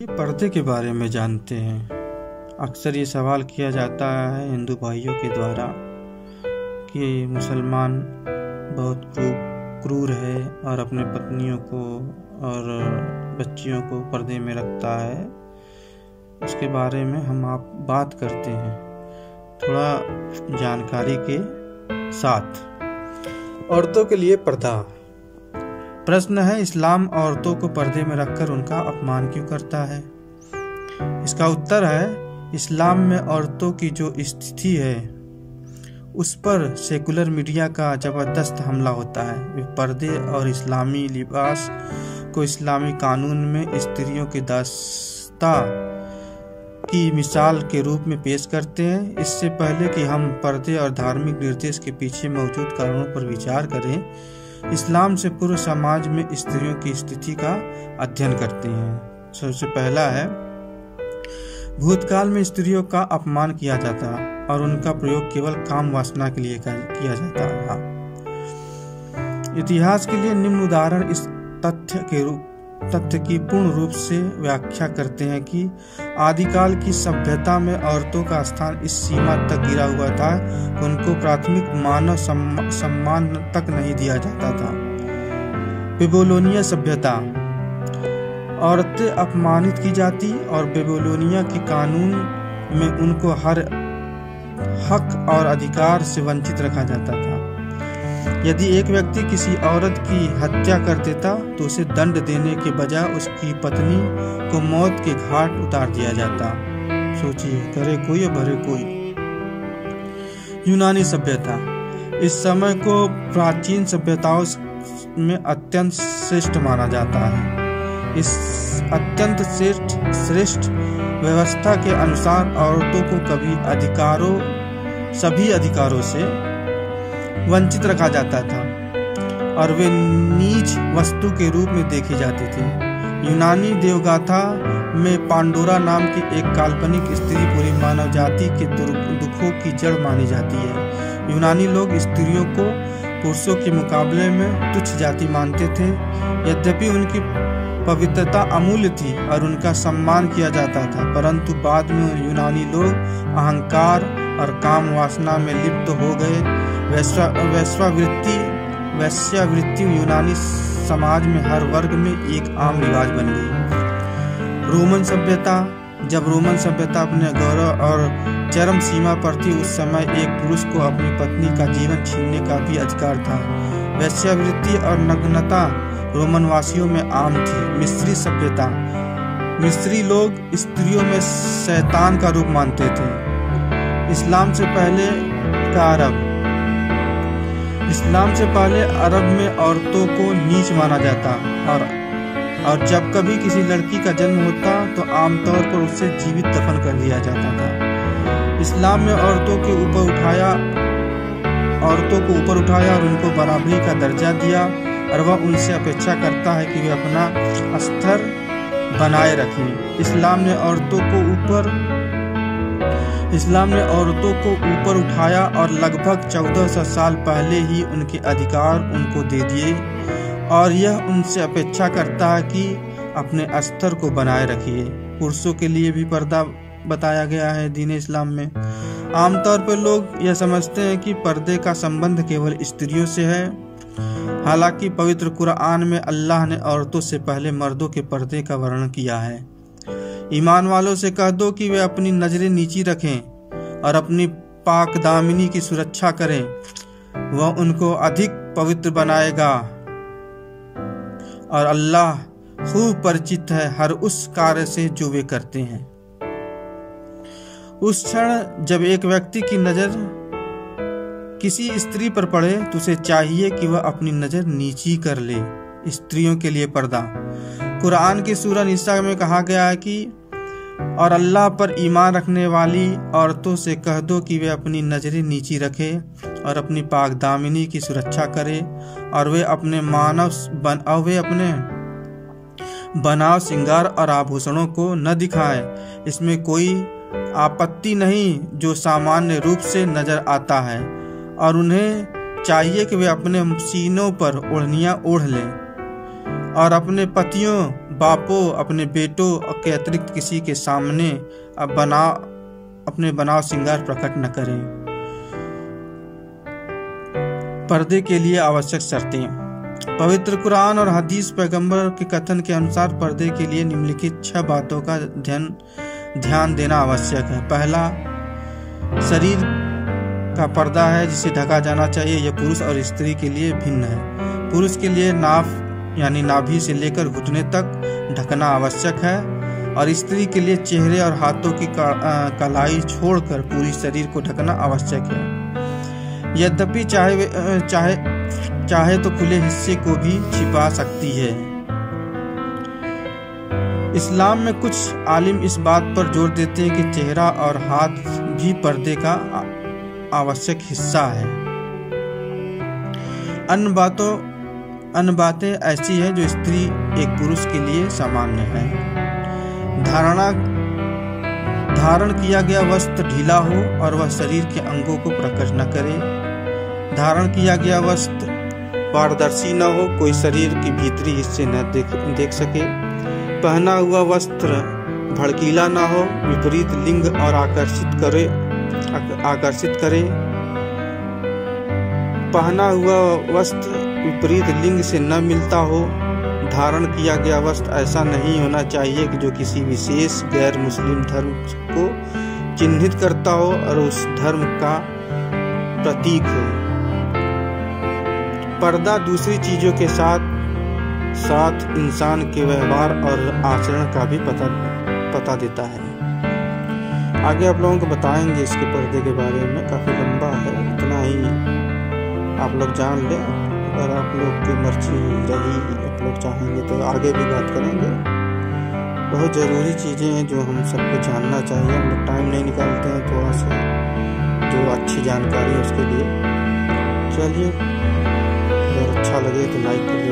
पर्दे के बारे में जानते हैं। अक्सर ये सवाल किया जाता है हिंदू भाइयों के द्वारा कि मुसलमान बहुत क्रूर है और अपने पत्नियों को और बच्चियों को पर्दे में रखता है। उसके बारे में हम आप बात करते हैं थोड़ा जानकारी के साथ। औरतों के लिए पर्दा। प्रश्न है, इस्लाम औरतों को पर्दे में रखकर उनका अपमान क्यों करता है? इसका उत्तर है, इस्लाम में औरतों की जो स्थिति है उस पर सेकुलर मीडिया का जबरदस्त हमला होता है। वे पर्दे और इस्लामी लिबास को इस्लामी कानून में स्त्रियों की दास्ता की मिसाल के रूप में पेश करते हैं। इससे पहले कि हम पर्दे और धार्मिक निर्देश के पीछे मौजूद कारणों पर विचार करें, इस्लाम से पूर्व समाज में स्त्रियों की स्थिति का अध्ययन करते हैं। सबसे पहला है, भूतकाल में स्त्रियों का अपमान किया जाता और उनका प्रयोग केवल काम वासना के लिए किया जाता रहा। इतिहास के लिए निम्न उदाहरण इस तथ्य की पूर्ण रूप से व्याख्या करते हैं कि आदिकाल की सभ्यता में औरतों का स्थान इस सीमा तक गिरा हुआ था कि उनको प्राथमिक मानव सम्मान तक नहीं दिया जाता था। बेबीलोनिया सभ्यता। औरतें अपमानित की जाती और बेबीलोनिया के कानून में उनको हर हक और अधिकार से वंचित रखा जाता था। यदि एक व्यक्ति किसी औरत की हत्या कर देता तो उसे दंड देने के बजाय उसकी पत्नी को मौत के घाट उतार दिया जाता। सोचिए, करे कोई या भरे कोई। यूनानी सभ्यता। इस समय को प्राचीन सभ्यताओं में अत्यंत श्रेष्ठ माना जाता है। इस अत्यंत श्रेष्ठ व्यवस्था के अनुसार औरतों को सभी अधिकारों से वंचित रखा जाता था और वे नीच वस्तु के रूप में देखी जाती थी। यूनानी देवगाथा में पांडोरा नाम की एक काल्पनिक स्त्री पूरी मानव जाति के दुखों की जड़ मानी जाती है। यूनानी लोग स्त्रियों को पुरुषों के मुकाबले में तुच्छ जाति मानते थे। यद्यपि उनकी पवित्रता अमूल्य थी और उनका सम्मान किया जाता था, परंतु बाद में यूनानी लोग अहंकार और काम वासना में लिप्त हो गए। वेश्यावृत्ति यूनानी समाज में हर वर्ग में एक आम रिवाज बन गई। रोमन सभ्यता। जब रोमन सभ्यता अपने गौरव और चरम सीमा पर थी, उस समय एक पुरुष को अपनी पत्नी का जीवन छीनने का भी अधिकार था। वेश्यावृत्ति और नग्नता रोमन वासियों में आम थी। मिस्री सभ्यता। मिस्री लोग स्त्रियों में शैतान का रूप मानते थे। इस्लाम से पहले का अरब। इस्लाम से पहले अरब में औरतों को नीच माना जाता और जब कभी किसी लड़की का जन्म होता तो आमतौर पर उसे जीवित दफन कर दिया जाता था। इस्लाम में औरतों को ऊपर उठाया और उनको बराबरी का दर्जा दिया और वह उनसे अपेक्षा करता है कि वे अपना स्तर बनाए रखें। इस्लाम ने औरतों को ऊपर उठाया और लगभग 1400 साल पहले ही उनके अधिकार उनको दे दिए और यह उनसे अपेक्षा करता है कि अपने स्तर को बनाए रखिए। पुरुषों के लिए भी पर्दा बताया गया है दीन इस्लाम में। आमतौर पर लोग यह समझते हैं कि पर्दे का संबंध केवल स्त्रियों से है। हालांकि पवित्र कुरान में अल्लाह ने औरतों से पहले मर्दों के पर्दे का वर्णन किया है। ईमान वालों से कह दो कि वे अपनी नजरें नीची रखें और अपनी पाक दामिनी की सुरक्षा करें, वह उनको अधिक पवित्र बनाएगा और अल्लाह खूब परिचित है हर उस कार्य से जो वे करते हैं। उस क्षण जब एक व्यक्ति की नजर किसी स्त्री पर पड़े तो उसे चाहिए कि वह अपनी नजर नीची कर ले। स्त्रियों के लिए पर्दा। कुरान की सूरह निसा में कहा गया है कि और अल्लाह पर ईमान रखने वाली औरतों से कह दो कि वे अपनी नजरें नीची रखें और अपनी पाक दामिनी की सुरक्षा करें और वे अपने बनाव श्रृंगार और आभूषणों को न दिखाएं। इसमें कोई आपत्ति नहीं जो सामान्य रूप से नजर आता है और उन्हें चाहिए कि वे अपने सीनों पर ओढ़नियां ओढ़ लें और अपने पतियों बापों अपने बेटों के अतिरिक्त किसी के सामने अपने बनाव श्रृंगार प्रकट न करें। पर्दे के लिए आवश्यक शर्तें। पवित्र कुरान और हदीस पैगंबर के कथन के अनुसार पर्दे के लिए निम्नलिखित 6 बातों का ध्यान देना आवश्यक है। पहला, शरीर का पर्दा है जिसे ढका जाना चाहिए। यह पुरुष और स्त्री के लिए भिन्न है। पुरुष के लिए नाभ यानी नाभि से लेकर घुटने तक ढकना आवश्यक है और स्त्री के लिए चेहरे और हाथों की कलाई छोड़कर पूरी शरीर को ढकना आवश्यक है। यद्यपि चाहे तो खुले हिस्से को भी छिपा सकती है। इस्लाम में कुछ आलिम इस बात पर जोर देते हैं कि चेहरा और हाथ भी पर्दे का आवश्यक हिस्सा है। अन्य बातें ऐसी हैं जो स्त्री एक पुरुष के लिए सामान्य है। धारण किया गया वस्त्र ढीला हो और वह शरीर के अंगों को प्रकट न करे। धारण किया गया वस्त्र पारदर्शी न हो, कोई शरीर के भीतरी हिस्से न देख सके। पहना हुआ वस्त्र भड़कीला न हो, विपरीत लिंग और आकर्षित करे। पहना हुआ वस्त्र विपरीत लिंग से न मिलता हो। धारण किया गया वस्त्र ऐसा नहीं होना चाहिए कि जो किसी विशेष गैर मुस्लिम धर्म को चिन्हित करता हो और उस धर्म का प्रतीक हो। पर्दा दूसरी चीजों के साथ इंसान के व्यवहार और आचरण का भी पता देता है। आगे आप लोगों को बताएंगे इसके पर्दे के बारे में, काफी लंबा है, इतना ही आप लोग जान लें। अगर आप लोग की मर्जी रही, आप लोग चाहेंगे तो आगे भी बात करेंगे। बहुत ज़रूरी चीज़ें हैं जो हम सबको जानना चाहिए। हम लोग टाइम नहीं निकालते हैं थोड़ा सा जो अच्छी जानकारी है उसके लिए। चलिए, अगर अच्छा लगे तो लाइक करें।